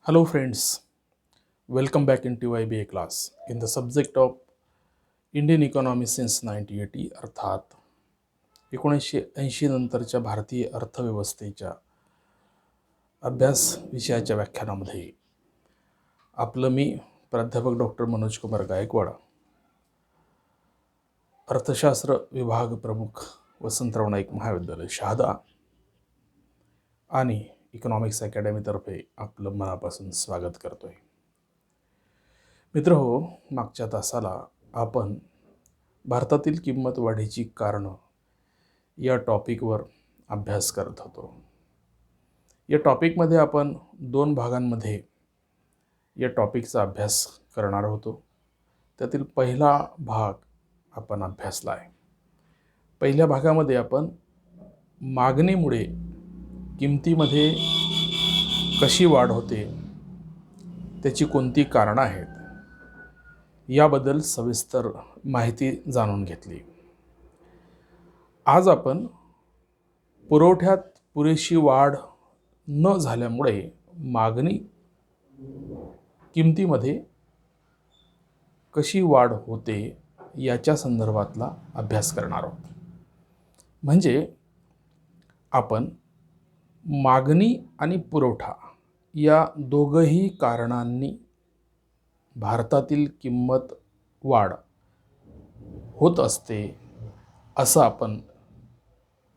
Hello friends, welcome back into IBA class in the subject of Indian economy since 1980 अर्थात 1980 नंतरच्या भारतीय अर्थव्यवस्थेच्या अभ्यास विषयाच्या व्याख्यानामध्ये आपलं मी प्राध्यापक डॉक्टर मनोज कुमार गायकवाड, अर्थशास्त्र विभाग प्रमुख वसंतराव नाईक महाविद्यालय शहादा आणि इकॉनॉमिक्स अकॅडमीतर्फे आपलं मनापासून स्वागत करतोय. मित्रहो, मागच्या तासाला आपण भारतातील किंमत वाढीची कारणं या टॉपिकवर अभ्यास करत होतो. या टॉपिकमध्ये आपण 2 भागांमध्ये या टॉपिकचा अभ्यास करणार होतो. त्यातील पहिला भाग आपण अभ्यासला आहे. पहिल्या भागामध्ये आपण मागणीमुळे किमतीमध्ये कशी वाढ होते, त्याची कोणती कारणं आहेत, याबद्दल सविस्तर माहिती जाणून घेतली. आज आपण पुरवठ्यात पुरेशी वाढ न झाल्यामुळे मागणी किमतीमध्ये कशी वाढ होते याच्या संदर्भातला अभ्यास करणार आहोत. म्हणजे आपण मागणी आणि पुरवठा या दोघंही कारणांनी भारतातील किंमत वाढ होत असते असं आपण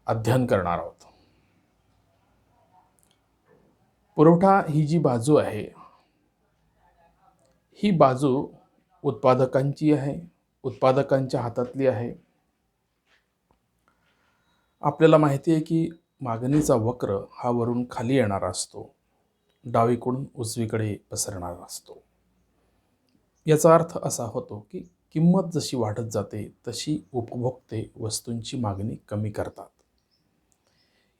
अध्ययन करणार आहोत. पुरवठा ही जी बाजू आहे, ही बाजू उत्पादकांची आहे, उत्पादकांच्या हातातली आहे. आपल्याला माहिती आहे की मागणीचा वक्र हा वरून खाली येणारा असतो, डावीकडून उजवीकडे पसरणारा असतो. याचा अर्थ असा होतो की किंमत जशी वाढत जाते तशी उपभोक्ते वस्तूंची मागणी कमी करतात.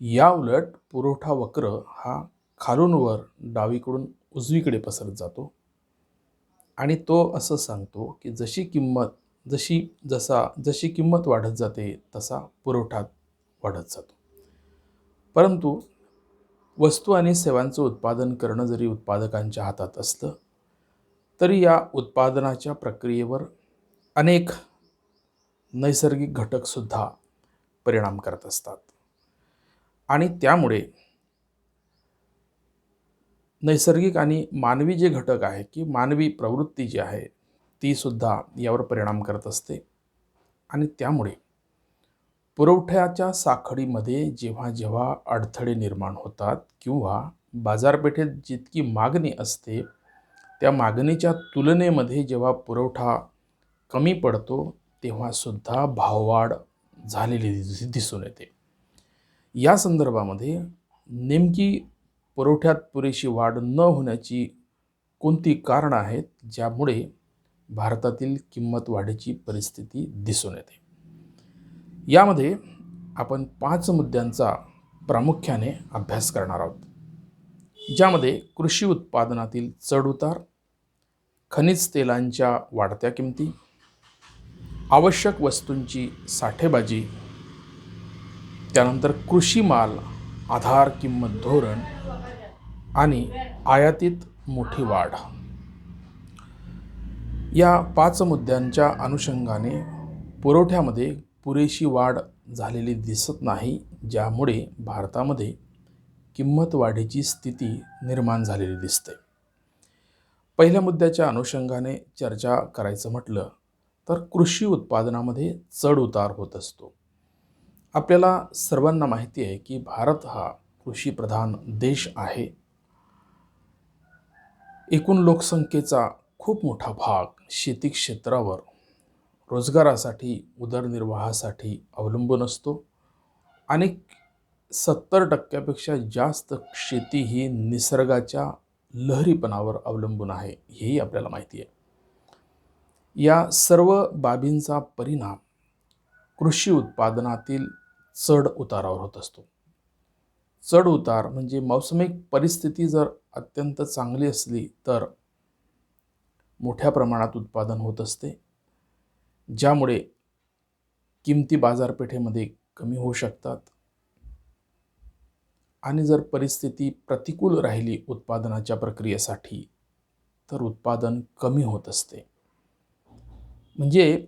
या उलट पुरवठा वक्र हा खालून वर डावीकडून उजवीकडे पसरत जातो आणि तो असं सांगतो की जशी किंमत वाढत जाते तसा पुरवठा वाढत जातो. परंतु वस्तू आणि सेवांचं उत्पादन करणं जरी उत्पादकांच्या हातात असलं तरी या उत्पादनाच्या प्रक्रियेवर अनेक नैसर्गिक घटकसुद्धा परिणाम करत असतात आणि त्यामुळे नैसर्गिक आणि मानवी जे घटक आहे की मानवी प्रवृत्ती जी आहे ती सुद्धा यावर परिणाम करत असते. आणि त्यामुळे पुरवठ्याच्या साखळीमध्ये जेव्हा जेव्हा अडथळे निर्माण होतात किंवा बाजारपेठेत जितकी मागणी असते त्या मागणीच्या तुलनेमध्ये जेव्हा पुरवठा कमी पडतो तेव्हा सुद्धा भाववाढ झालेली दिसून येते. या संदर्भामध्ये नेमकी पुरवठ्यात पुरेशी वाढ न होण्याची कोणती कारणं आहेत ज्यामुळे भारतातील किंमत वाढीची परिस्थिती दिसून येते. यामध्ये आपण 5 मुद्द्यांचा प्रामुख्याने अभ्यास करणार आहोत, ज्यामध्ये कृषी उत्पादनातील चढउतार, खनिज तेलांच्या वाढत्या किमती, आवश्यक वस्तूंची साठेबाजी, त्यानंतर कृषी माल आधार किंमत धोरण आणि आयातीत मोठी वाढ. या 5 मुद्द्यांच्या अनुषंगाने पुरवठ्यामध्ये पुरेशी वाढ झालेली दिसत नाही, ज्यामुळे भारतामध्ये किंमत वाढीची स्थिती निर्माण झालेली दिसते. पहिल्या मुद्द्याच्या अनुषंगाने चर्चा करायचं म्हटलं तर कृषी उत्पादनामध्ये चढ उतार होत असतो. आपल्याला सर्वांना माहिती आहे की भारत हा कृषीप्रधान देश आहे. एकूण लोकसंख्येचा खूप मोठा भाग शेती क्षेत्रावर रोजगारासाठी, उदरनिर्वाहासाठी अवलंबून असतो आणि 70% जास्त शेती ही निसर्गाच्या लहरीपणावर अवलंबून आहे, हेही आपल्याला माहिती आहे. या सर्व बाबींचा परिणाम कृषी उत्पादनातील चढ उतारावर होत असतो. चढ उतार म्हणजे मौसमिक परिस्थिती जर अत्यंत चांगली असली तर मोठ्या प्रमाणात उत्पादन होत असते, ज्यामुळे किमती बाजारपेठेमध्ये कमी होऊ शकतात आणि जर परिस्थिती प्रतिकूल राहिली उत्पादनाच्या प्रक्रियेसाठी तर उत्पादन कमी होत असते. म्हणजे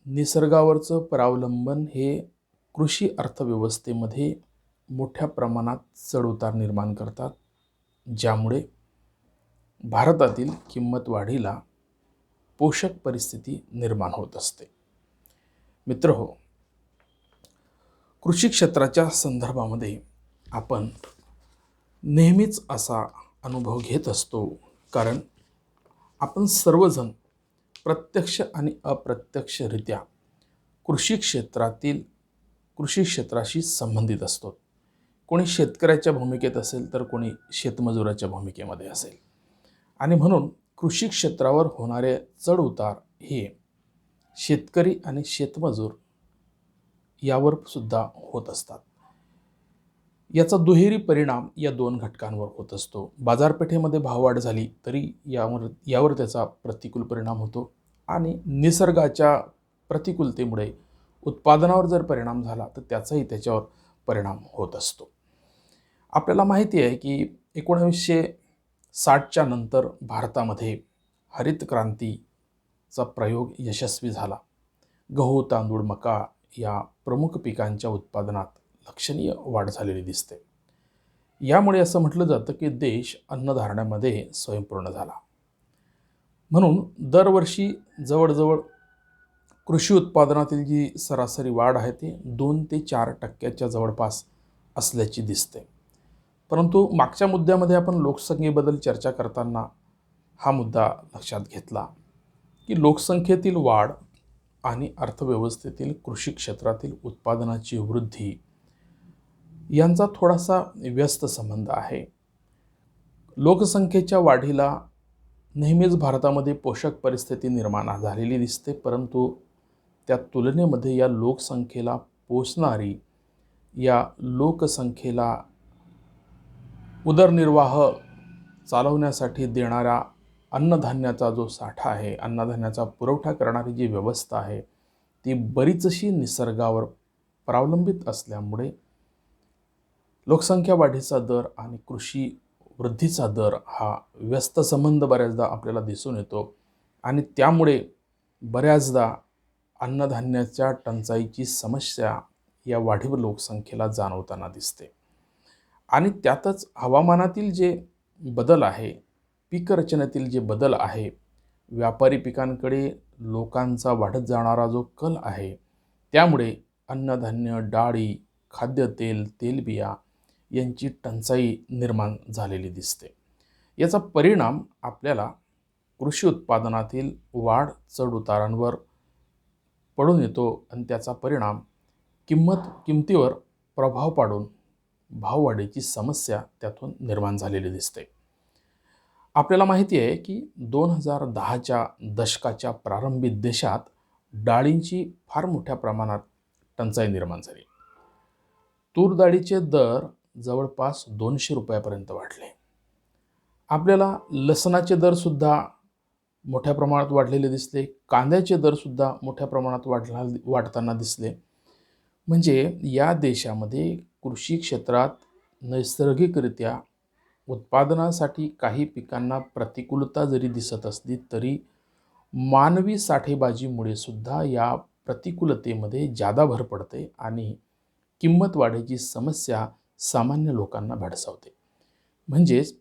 निसर्गावरचं परावलंबन हे कृषी अर्थव्यवस्थेमध्ये मोठ्या प्रमाणात चढउतार निर्माण करतात, ज्यामुळे भारतातील किंमत वाढीला पोषक परिस्थिती निर्माण होत असते. मित्रहो, कृषी क्षेत्राच्या संदर्भामध्ये आपण नेहमीच असा अनुभव घेत असतो, कारण आपण सर्वजण प्रत्यक्ष आणि अप्रत्यक्षरित्या कृषी क्षेत्राशी संबंधित असतो. कोणी शेतकऱ्याच्या भूमिकेत असेल तर कोणी शेतमजुराच्या भूमिकेमध्ये असेल, आणि म्हणून कृषी क्षेत्रावर होणारे चढउतार हे शेतकरी आणि शेतमजूर यावर सुद्धा होत असतात. याचा दुहेरी परिणाम या दोन घटकांवर होत असतो. बाजारपेठेमध्ये भाववाढ झाली तरी यावर त्याचा प्रतिकूल परिणाम होतो, आणि निसर्गाच्या प्रतिकूलतेमुळे उत्पादनावर जर परिणाम झाला तर त्याचाही त्याच्यावर परिणाम होत असतो. आपल्याला माहिती आहे की 1960च्या नंतर भारतामध्ये हरित क्रांतीचा प्रयोग यशस्वी झाला. गहू, तांदूळ, मका या प्रमुख पिकांच्या उत्पादनात लक्षणीय वाढ झालेली दिसते. यामुळे असं म्हटलं जातं की देश अन्नधान्यामध्ये स्वयंपूर्ण झाला. म्हणून दरवर्षी जवळजवळ कृषी उत्पादनातील जी सरासरी वाढ आहे ती 2 ते 4% जवळपास असल्याची दिसते. परंतु मागच्या मुद्द्यामध्ये आपण लोकसंख्येबद्दल चर्चा करताना हा मुद्दा लक्षात घेतला की लोकसंख्येतील वाढ आणि अर्थव्यवस्थेतील कृषी क्षेत्रातील उत्पादनाची वृद्धी यांचा थोडासा व्यस्त संबंध आहे. लोकसंख्येच्या वाढीला नेहमीच भारतामध्ये पोषक परिस्थिती निर्माण झालेली दिसते, परंतु त्या तुलनेमध्ये या लोकसंख्येला पोषणारी, या लोकसंख्येला उदरनिर्वाह चालवण्यासाठी देणारा अन्नधान्याचा जो साठा आहे, अन्नधान्याचा पुरवठा करणारी जी व्यवस्था आहे ती बरीचशी निसर्गावर प्रावलंबित असल्यामुळे लोकसंख्या वाढीचा दर आणि कृषी वृद्धीचा दर हा व्यस्त संबंध बऱ्याचदा आपल्याला दिसून येतो, आणि त्यामुळे बऱ्याचदा अन्नधान्याच्या टंचाईची समस्या या वाढीव लोकसंख्येला जाणवताना दिसते. आणि त्यातच हवामानातील जे बदल आहे, पीक रचनेतील जे बदल आहे, व्यापारी पिकांकडे लोकांचा वाढत जाणारा जो कल आहे, त्यामुळे अन्नधान्य, डाळी, खाद्यतेल, तेलबिया यांची टंचाई निर्माण झालेली दिसते. याचा परिणाम आपल्याला कृषी उत्पादनातील वाढ चढउतारांवर पडून येतो, आणि त्याचा परिणाम किमतीवर प्रभाव पाडून भाववाढीची समस्या त्यातून निर्माण झालेली दिसते. आपल्याला माहिती आहे की 2010च्या दशकाच्या प्रारंभी देशात डाळींची फार मोठ्या प्रमाणात टंचाई निर्माण झाली. तूर डाळीचे दर जवळपास 200 रुपयापर्यंत वाढले. आपल्याला लसणाचे दरसुद्धा मोठ्या प्रमाणात वाढलेले दिसले. कांद्याचे दरसुद्धा मोठ्या प्रमाणात वाढताना दिसले. म्हणजे या देशामध्ये कृषी क्षेत्रात नैसर्गिकरित्या उत्पादनासाठी काही पिकांना प्रतिकूलता जरी दिसत असली तरी मानवी साठेबाजीमुळे सुद्धा या प्रतिकूलतेमध्ये जादा भर पडते आणि किंमत वाढीची समस्या सामान्य लोकांना भेडसावते. म्हणजेच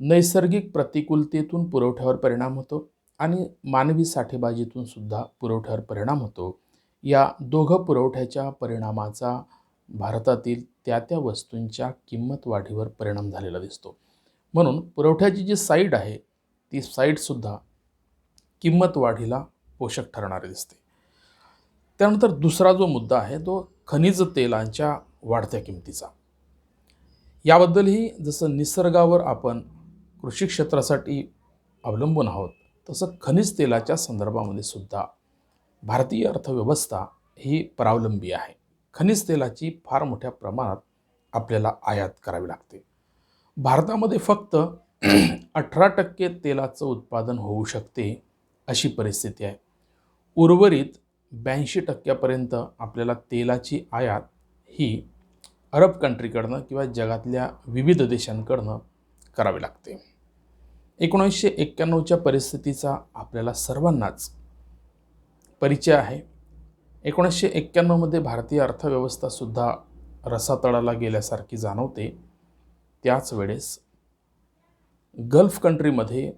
नैसर्गिक प्रतिकूलतेतून पुरवठ्यावर परिणाम होतो आणि मानवी साठेबाजीतून सुद्धा पुरवठ्यावर परिणाम होतो. या दोघं पुरवठ्याच्या परिणामाचा भारतातील त्या वस्तूंच्या किंमत वाढीवर परिणाम झालेला दिसतो. म्हणून पुरवठ्याची जी साईड आहे ती साईडसुद्धा किंमत वाढीला पोषक ठरणारी दिसते. त्यानंतर दुसरा जो मुद्दा आहे तो खनिज तेलांच्या वाढत्या किमतीचा. याबद्दलही जसं निसर्गावर आपण कृषी क्षेत्रासाठी अवलंबून आहोत, तसं खनिज तेलाच्या संदर्भामध्ये सुद्धा भारतीय अर्थव्यवस्था ही परावलंबी आहे. खनिज तेलाची फार मोठ्या प्रमाणात आपल्याला आयात करावी लागते. भारतामध्ये फक्त 18% तेलाचं उत्पादन होऊ शकते अशी परिस्थिती आहे. उर्वरित 82% आपल्याला तेलाची आयात ही अरब कंट्रीकडनं किंवा जगातल्या विविध देशांकडनं करावी लागते. 1991च्या परिस्थितीचा आपल्याला सर्वांनाच परिचय आहे. 1991मध्ये भारतीय अर्थव्यवस्थासुद्धा रसातळाला गेल्यासारखी जाणवते. त्याच वेळेस गल्फ कंट्रीमध्ये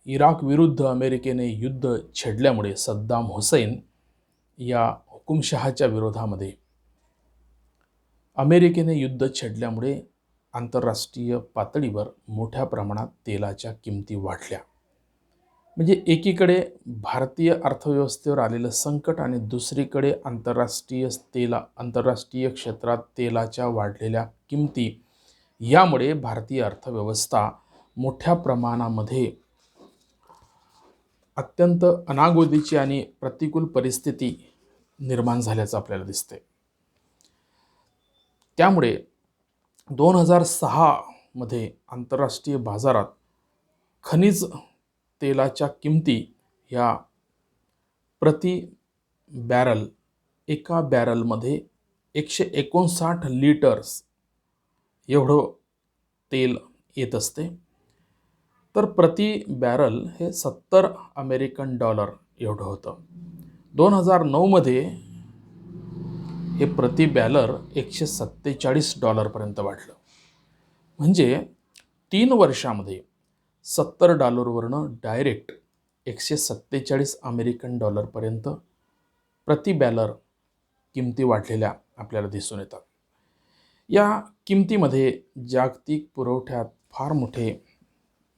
इराक विरुद्ध अमेरिकेने युद्ध छेडल्यामुळे सद्दाम हुसैन या हुकुमशहाच्या विरोधामध्ये अमेरिकेने युद्ध छेडल्यामुळे आंतरराष्ट्रीय पातळीवर मोठ्या प्रमाणात तेलाच्या किमती वाढल्या. म्हणजे एकीकडे भारतीय अर्थव्यवस्थेवर आलेलं संकट आणि दुसरीकडे आंतरराष्ट्रीय क्षेत्रात तेलाच्या वाढलेल्या किमती, यामुळे भारतीय अर्थव्यवस्था मोठ्या प्रमाणामध्ये अत्यंत अनागोदीची आणि प्रतिकूल परिस्थिती निर्माण झाल्याचं आपल्याला दिसते. त्यामुळे 2006मध्ये आंतरराष्ट्रीय बाजारात खनिज तेलाच्या किमती ह्या प्रति बॅरल, एका बॅरलमध्ये 159 लिटर्स एवढं तेल येत असते. तर प्रति बॅरल हे 70 अमेरिकन डॉलर एवढं होतं. 2009मध्ये हे प्रति बॅरल $147पर्यंत वाढलं. म्हणजे 3 वर्षामध्ये $70वरनं डायरेक्ट $147 प्रति बॅरल किमती वाढलेल्या आपल्याला दिसून येतात. या किमतीमध्ये जागतिक पुरवठ्यात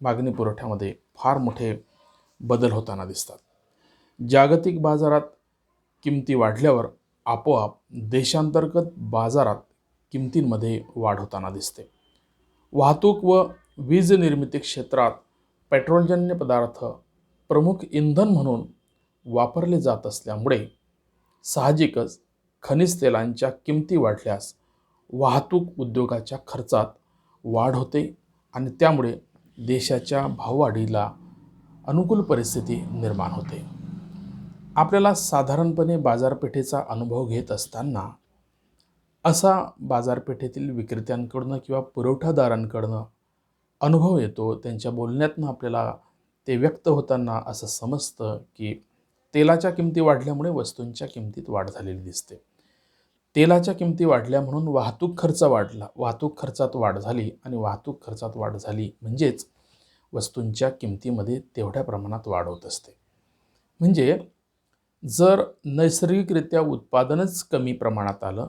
मागणी पुरवठ्यामध्ये फार मोठे बदल होताना दिसतात. जागतिक बाजारात किमती वाढल्यावर आपोआप देशांतर्गत बाजारात किमतींमध्ये वाढ होताना दिसते. वाहतूक व वीज निर्मिती क्षेत्रात पेट्रोलजन्य पदार्थ प्रमुख इंधन म्हणून वापरले जात असल्यामुळे साहजिकच खनिज तेलांच्या किमती वाढल्यास वाहतूक उद्योगाच्या खर्चात वाढ होते आणि त्यामुळे देशाच्या भाववाढीला अनुकूल परिस्थिती निर्माण होते. आपल्याला साधारणपणे बाजारपेठेचा अनुभव घेत असताना असा बाजारपेठेतील विक्रेत्यांकडून किंवा पुरवठादारांकडून अनुभव येतो. त्यांच्या बोलण्यातून आपल्याला ते व्यक्त होताना असं समजतं की तेलाच्या किमती वाढल्यामुळे वस्तूंच्या किमतीत वाढ झालेली दिसते. तेलाच्या किमती वाढल्या म्हणून वाहतूक खर्च वाढला, वाहतूक खर्चात वाढ झाली आणि वाहतूक खर्चात वाढ झाली म्हणजेच वस्तूंच्या किमतीमध्ये तेवढ्या प्रमाणात वाढ होत असते. म्हणजे जर नैसर्गिकरित्या उत्पादनच कमी प्रमाणात आलं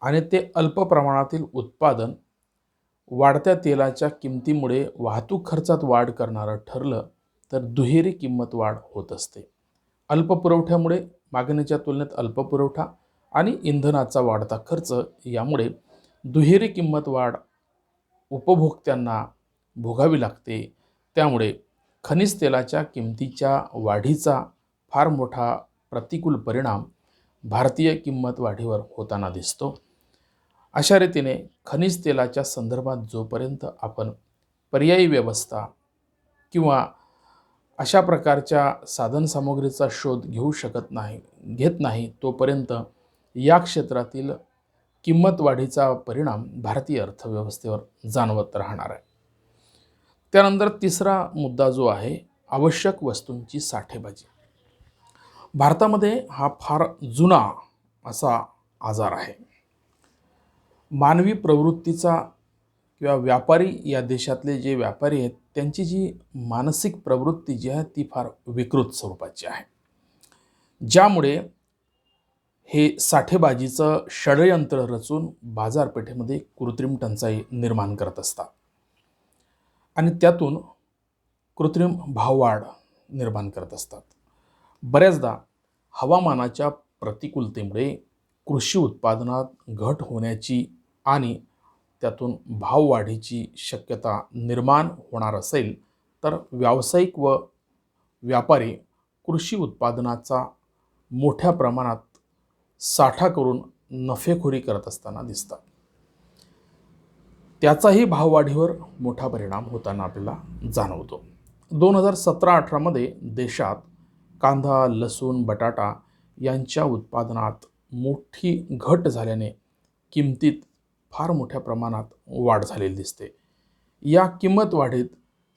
आणि ते अल्प प्रमाणातील उत्पादन वाढत्या तेलाच्या किमतीमुळे वाहतूक खर्चात वाढ करणारं ठरलं तर दुहेरी किंमत वाढ होत असते. अल्प पुरवठ्यामुळे मागणीच्या तुलनेत अल्प पुरवठा आणि इंधनाचा वाढता खर्च यामुळे दुहेरी किंमत वाढ उपभोक्त्यांना भोगावी लागते. त्यामुळे खनिज तेलाच्या किमतीच्या वाढीचा फार मोठा प्रतिकूल परिणाम भारतीय किंमत वाढीवर होताना दिसतो. अशा रीतीने खनिज तेलाच्या संदर्भात जोपर्यंत आपण पर्यायी व्यवस्था किंवा अशा प्रकारच्या साधनसामुग्रीचा शोध घेत नाही तोपर्यंत या क्षेत्रातील किंमत वाढीचा परिणाम भारतीय अर्थव्यवस्थेवर जाणवत राहणार आहे. त्यानंतर तिसरा मुद्दा जो आहे, आवश्यक वस्तूंची साठेबाजी. भारतामध्ये हा फार जुना असा आजार आहे. मानवी प्रवृत्तीचा किंवा व्यापारी, या देशातले जे व्यापारी आहेत त्यांची जी मानसिक प्रवृत्ती जी आहे ती फार विकृत स्वरूपाची आहे, ज्यामुळे हे साठेबाजीचं षडयंत्र रचून बाजारपेठेमध्ये कृत्रिम टंचाई निर्माण करत असतात आणि त्यातून कृत्रिम भाववाढ निर्माण करत असतात. बऱ्याचदा हवामानाच्या प्रतिकूलतेमुळे कृषी उत्पादनात घट होण्याची आणि त्यातून भाववाढीची शक्यता निर्माण होणार असेल तर व्यावसायिक व व्यापारी कृषी उत्पादनाचा मोठ्या प्रमाणात साठा करून नफेखोरी करत असताना दिसतात. त्याचाही भाववाढीवर मोठा परिणाम होताना आपल्याला जाणवतो. 2017-18मध्ये देशात कांदा, लसूण, बटाटा यांच्या उत्पादनात मोठी घट झाल्याने किमतीत फार मोठ्या प्रमाणात वाढ झालेली दिसते. या किंमत वाढीत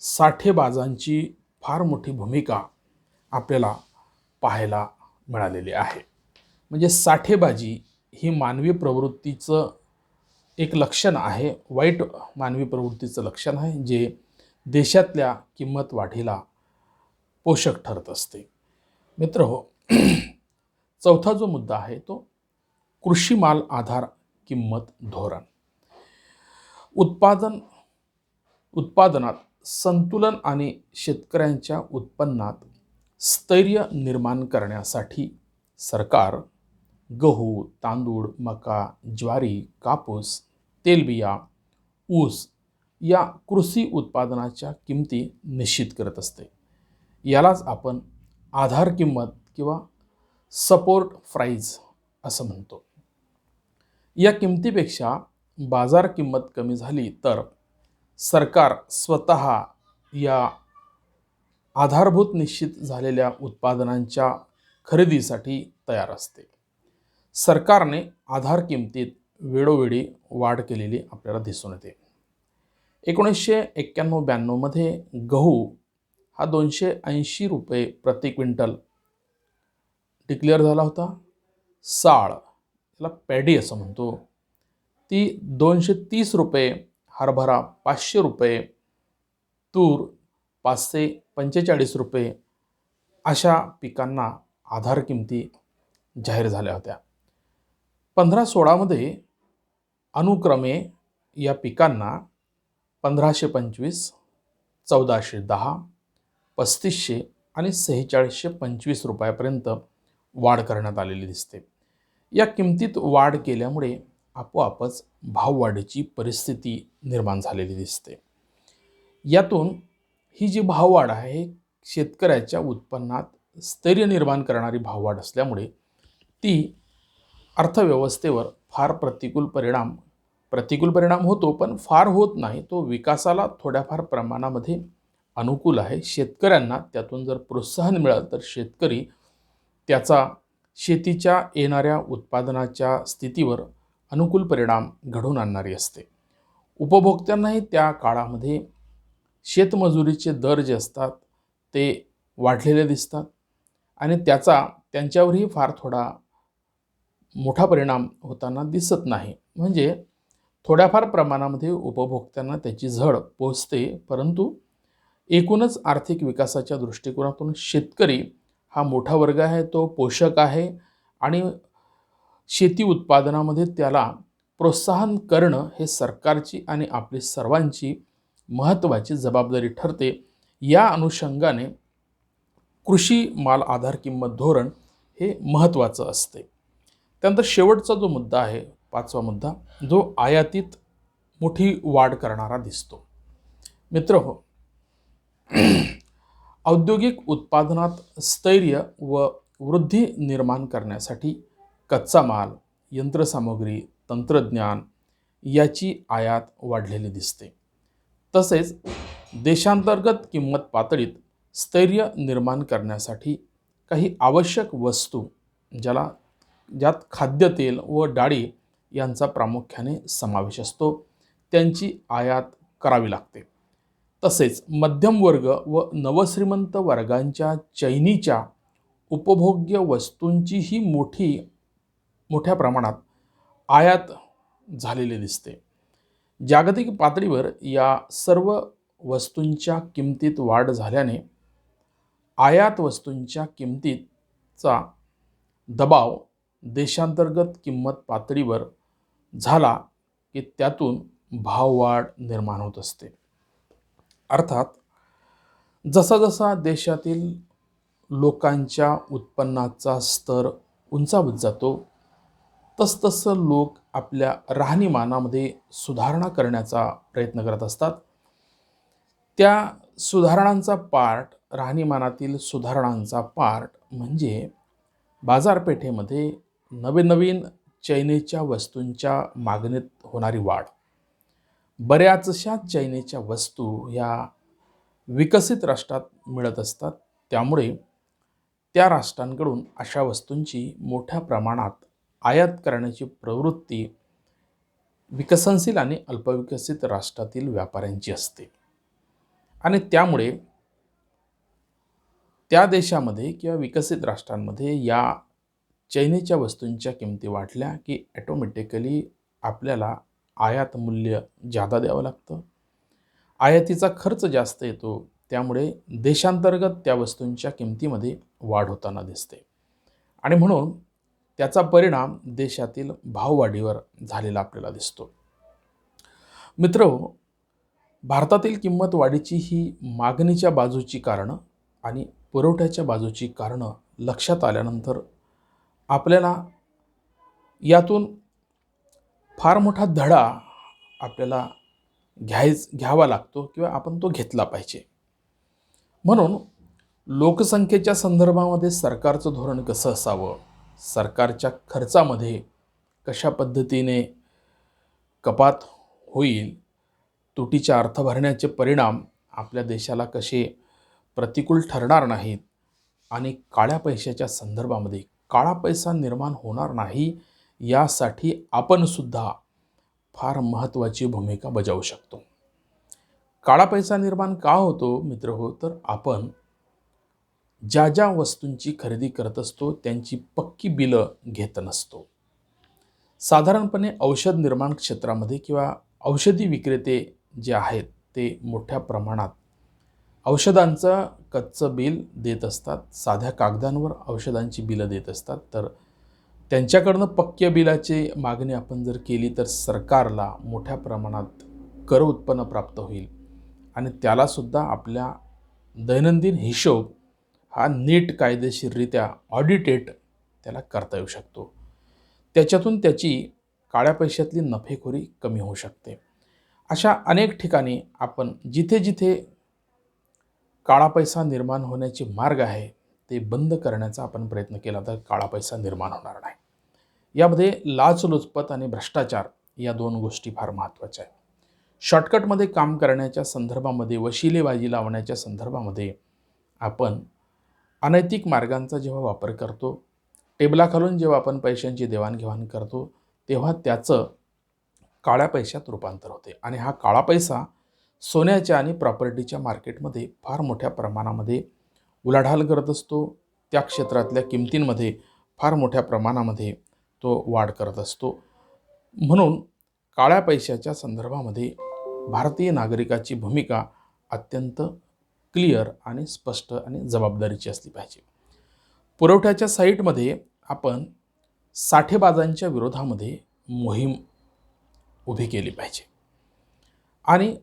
साठेबाजांची फार मोठी भूमिका आपल्याला पाहायला मिळालेली आहे. म्हणजे साठेबाजी ही मानवी प्रवृत्तीचं एक लक्षण आहे, वाईट मानवी प्रवृत्तीचं लक्षण आहे, जे देशातल्या किंमत वाढीला पोषक ठरत असते. मित्रहो, चौथा जो मुद्दा आहे तो कृषी माल आधार किंमत धोरण. उत्पादनात संतुलन आणि शेतकऱ्यांच्या उत्पन्नात स्थैर्य निर्माण करण्यासाठी सरकार गहू, तांदूळ, मका, ज्वारी, कापूस, तेलबिया, ऊस या कृषी उत्पादनाच्या किमती निश्चित करत असते. यालाच आपण आधार किंमत किंवा सपोर्ट प्राइस असं म्हणतो. या किमतीपेक्षा बाजार किंमत कमी झाली तर सरकार स्वतः या आधारभूत निश्चित झालेल्या उत्पादनांच्या खरेदीसाठी तयार असते. सरकारने आधार किमतीत वेळोवेळी वाढ केलेली आपल्याला दिसून येते. 1991-92 मध्ये गहू हा 280 रुपये प्रति क्विंटल डिक्लेअर झाला होता. साळ, याला पॅडी असं म्हणतो, ती 230 रुपये, हरभरा 500 रुपये, तूर 545 रुपये अशा पिकांना आधार किमती जाहीर झाल्या होत्या. 15-16 मध्ये अनुक्रमे या पिकांना 1525, 1410, 3500 आणि 4625 रुपयापर्यंत वाढ करण्यात आलेली दिसते. या किमतीत वाढ केल्यामुळे आपोआपच भाववाढीची परिस्थिती निर्माण झालेली दिसते. यातून ही जी भाववाढ आहे शेतकऱ्याच्या उत्पन्नात स्थैर्य निर्माण करणारी भाववाढ असल्यामुळे ती अर्थव्यवस्थेवर फार प्रतिकूल परिणाम होतो, पण फार होत नाही. तो विकासाला थोड्याफार प्रमाणामध्ये अनुकूल आहे. शेतकऱ्यांना त्यातून जर प्रोत्साहन मिळालं तर शेतकरी त्याचा शेतीच्या येणाऱ्या उत्पादनाच्या स्थितीवर अनुकूल परिणाम घडवून आणणारी असते. उपभोक्त्यांनाही त्या काळामध्ये शेतमजुरीचे दर जे असतात ते वाढलेले दिसतात आणि त्याचा त्यांच्यावरही फार थोडा मोठा परिणाम होताना दिसत नाही. म्हणजे थोड्याफार प्रमाणामध्ये उपभोक्त्यांना त्याची झळ पोचते, परंतु एकूणच आर्थिक विकासाच्या दृष्टिकोनातून शेतकरी हा मोठा वर्ग आहे, तो पोषक आहे आणि शेती उत्पादनामध्ये त्याला प्रोत्साहन करणं हे सरकारची आणि आपली सर्वांची महत्त्वाची जबाबदारी ठरते. या अनुषंगाने कृषी माल आधार किंमत धोरण हे महत्त्वाचं असते. त्यानंतर शेवटचा जो मुद्दा आहे, पाचवा मुद्दा, जो आयातीत मोठी वाढ करणारा दिसतो. मित्रहो, औद्योगिक उत्पादनात स्थैर्य व वृद्धी निर्माण करण्यासाठी कच्चा माल, यंत्रसामुग्री, तंत्रज्ञान याची आयात वाढलेली दिसते. तसेच देशांतर्गत किंमत पातळीत स्थैर्य निर्माण करण्यासाठी काही आवश्यक वस्तू ज्यात खाद्यतेल व डाळी यांचा प्रामुख्याने समावेश असतो, त्यांची आयात करावी लागते. तसेच मध्यमवर्ग व नवश्रीमंत वर्गांच्या चैनीच्या उपभोग्य वस्तूंचीही मोठ्या प्रमाणात आयात झालेली दिसते. जागतिक पातळीवर या सर्व वस्तूंच्या किमतीत वाढ झाल्याने आयात वस्तूंच्या किमतीचा दबाव देशांतर्गत किंमत पातळीवर झाला की त्यातून भाववाढ निर्माण होत असते. अर्थात जसा देशातील लोकांच्या उत्पन्नाचा स्तर उंचावत जातो तसतसं लोक आपल्या राहणीमानामध्ये सुधारणा करण्याचा प्रयत्न करत असतात. त्या सुधारणांचा पार्ट, राहणीमानातील सुधारणांचा पार्ट म्हणजे बाजारपेठेमध्ये नवीन चैनीच्या वस्तूंच्या मागणीत होणारी वाढ. बऱ्याचशा चैनीच्या वस्तू ह्या विकसित राष्ट्रात मिळत असतात, त्यामुळे त्या राष्ट्रांकडून अशा वस्तूंची मोठ्या प्रमाणात आयात करण्याची प्रवृत्ती विकसनशील आणि अल्पविकसित राष्ट्रातील व्यापाऱ्यांची असते आणि त्यामुळे त्या देशामध्ये किंवा विकसित राष्ट्रांमध्ये या चैनीच्या वस्तूंच्या किमती वाढल्या की ॲटोमॅटिकली आपल्याला आयात मूल्य जादा द्यावं लागतं. आयातीचा खर्च जास्त येतो, त्यामुळे देशांतर्गत त्या वस्तूंच्या किमतीमध्ये वाढ होताना दिसते आणि म्हणून त्याचा परिणाम देशातील भाववाढीवर झालेला आपल्याला दिसतो. मित्रहो, भारतातील किंमत वाढीची ही मागणीच्या बाजूची कारणं आणि पुरवठ्याच्या बाजूची कारणं लक्षात आल्यानंतर आपल्याला यातून फार मोठा धडा आपल्याला घ्यावा लागतो किंवा आपण तो घेतला पाहिजे. म्हणून लोकसंख्येच्या संदर्भामध्ये सरकारचं धोरण कसं असावं, सरकारच्या खर्चामध्ये कशा पद्धतीने कपात होईल, तुटीच्या अर्थभरण्याचे परिणाम आपल्या देशाला कसे प्रतिकूल ठरणार नाहीत आणि काळ्या पैशाच्या संदर्भामध्ये काळा पैसा निर्माण होणार नाही, यासाठी आपण सुद्धा फार महत्त्वाची भूमिका बजावू शकतो. काळा पैसा निर्माण का होतो मित्रहो, तर आपण ज्या ज्या वस्तूंची खरेदी करत असतो त्यांची पक्की बिलं घेत नसतो. साधारणपणे औषध निर्माण क्षेत्रामध्ये किंवा औषधी विक्रेते जे आहेत ते मोठ्या प्रमाणात औषधांचं कच्चं बिल देत असतात, साध्या कागदांवर औषधांची बिलं देत असतात. तर त्यांच्याकडनं पक्क्या बिलाची मागणी आपण जर केली तर सरकारला मोठ्या प्रमाणात कर उत्पन्न प्राप्त होईल आणि त्यालासुद्धा आपल्या दैनंदिन हिशोब हा नीट कायदेशीररित्या ऑडिटेट त्याला करता येऊ शकतो. त्याच्यातून त्याची काळ्या पैशातली नफेखोरी कमी होऊ शकते. अशा अनेक ठिकाणी आपण जिथे जिथे काळा पैसा निर्माण होण्याचे मार्ग आहे ते बंद करण्याचा आपण प्रयत्न केला तर काळा पैसा निर्माण होणार नाही. यामध्ये लाचलुचपत आणि भ्रष्टाचार या दोन गोष्टी फार महत्त्वाच्या आहेत. शॉर्टकटमध्ये काम करण्याच्या संदर्भामध्ये, वशिलेबाजी लावण्याच्या संदर्भामध्ये आपण अनैतिक मार्गांचा जेव्हा वापर करतो, टेबलाखालून जेव्हा आपण पैशांची देवाणघेवाण करतो, तेव्हा त्याचं काळ्या पैशात रूपांतर होते आणि हा काळा पैसा सोन्याच्या आणि प्रॉपर्टीच्या मार्केटमध्ये फार मोठ्या प्रमाणामध्ये उलाढाल करत असतो. त्या क्षेत्रातल्या किमतींमध्ये फार मोठ्या प्रमाणामध्ये तो वाढ करत असतो. म्हणून काळ्या पैशाच्या संदर्भामध्ये भारतीय नागरिकाची भूमिका अत्यंत क्लिअर आणि स्पष्ट आणि जबाबदारीची असली पाहिजे. पुरवठ्याच्या साईटमध्ये आपण साठेबाजांच्या विरोधामध्ये मोहीम उभी केली पाहिजे आणि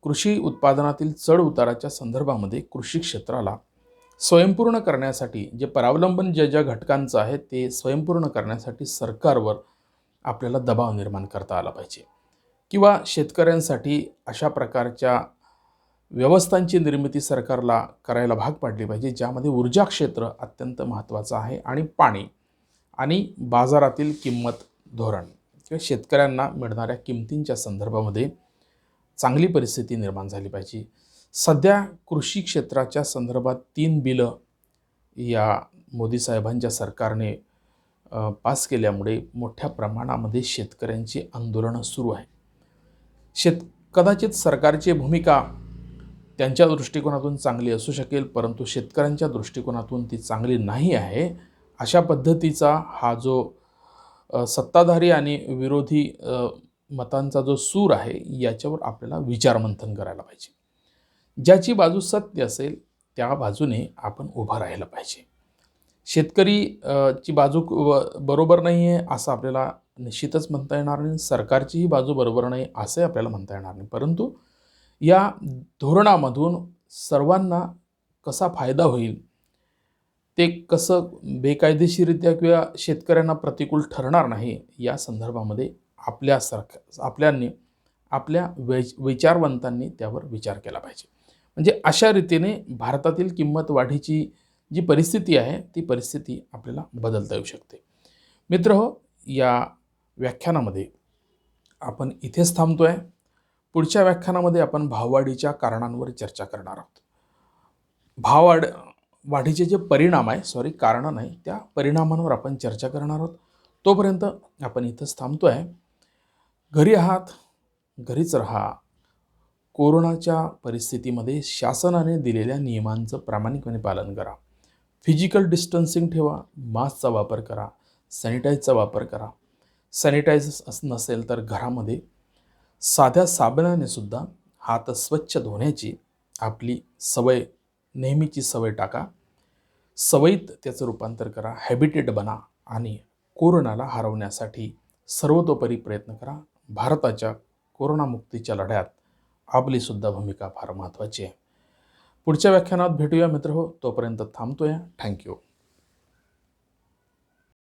कृषी उत्पादनातील चढ उताराच्या संदर्भामध्ये कृषी क्षेत्राला स्वयंपूर्ण करण्यासाठी जे परावलंबन ज्या घटकांचं आहे ते स्वयंपूर्ण करण्यासाठी सरकारवर आपल्याला दबाव निर्माण करता आला पाहिजे किंवा शेतकऱ्यांसाठी अशा प्रकारच्या व्यवस्थांची निर्मिती सरकारला करायला भाग पाडली पाहिजे ज्यामध्ये ऊर्जा क्षेत्र अत्यंत महत्त्वाचं आहे आणि पाणी आणि बाजारातील किंमत धोरण किंवा शेतकऱ्यांना मिळणाऱ्या किमतींच्या संदर्भामध्ये चांगली परिस्थिती निर्माण झाली पाहिजे. सध्या कृषी क्षेत्राच्या संदर्भात 3 बिलं या मोदी साहेबांच्या सरकारने पास केल्यामुळे मोठ्या प्रमाणामध्ये शेतकऱ्यांची आंदोलनं सुरू आहे. कदाचित सरकारची भूमिका त्यांच्या दृष्टिकोनातून चांगली असू शकेल, परंतु शेतकऱ्यांच्या दृष्टिकोनातून ती चांगली नाही आहे. अशा पद्धतीचा हा जो सत्ताधारी आणि विरोधी मतांचा जो सूर आहे याच्यावर आपल्याला विचारमंथन करायला पाहिजे. ज्याची बाजू सत्य असेल त्या बाजूने आपण उभं राहिलं पाहिजे. शेतकरी ची बाजू बरोबर नाही आहे असं आपल्याला निश्चितच म्हणता येणार नाही, सरकारचीही बाजू बरोबर नाही असंही आपल्याला म्हणता येणार नाही. परंतु या धोरणामधून सर्वांना कसा फायदा होईल, ते कसं बेकायदेशीरित्या किंवा शेतकऱ्यांना प्रतिकूल ठरणार नाही या संदर्भामध्ये आपल्यानी आपल्या विचारवंतांनी त्यावर विचार केला पाहिजे. म्हणजे अशा रीतीने भारतातील किंमत वाढीची जी परिस्थिती आहे ती परिस्थिती आपल्याला बदलता येऊ शकते. मित्रहो, या व्याख्यानामध्ये आपण इथेच थांबतोय. पुढच्या व्याख्यानामध्ये आपण भाववाढीच्या कारणांवर चर्चा करणार आहोत. वाढीचे जे परिणाम आहे कारणं नाही, त्या परिणामांवर आपण चर्चा करणार आहोत. तोपर्यंत आपण इथंच थांबतोय. घरी आहात, घरीच राहा. कोरोनाच्या परिस्थितीमध्ये शासनाने दिलेल्या नियमांचं प्रामाणिकपणे पालन करा. फिजिकल डिस्टन्सिंग ठेवा, मास्कचा वापर करा, सॅनिटाईजचा वापर करा. सॅनिटाईज नसेल तर घरामध्ये साध्या साबणाने सुद्धा हात स्वच्छ धुण्याची आपली सवय, नेहमीची सवय टाका. सवयीत त्याचं रूपांतर करा, हॅबिटेट बना आणि कोरोनाला हरवण्यासाठी सर्वतोपरी प्रयत्न करा. भारताच्या कोरोनामुक्तीच्या लढ्यात आपली सुद्धा भूमिका फार महत्त्वाची आहे. पुढच्या व्याख्यानात भेटूया मित्रहो. तोपर्यंत थांबतोय. थँक्यू.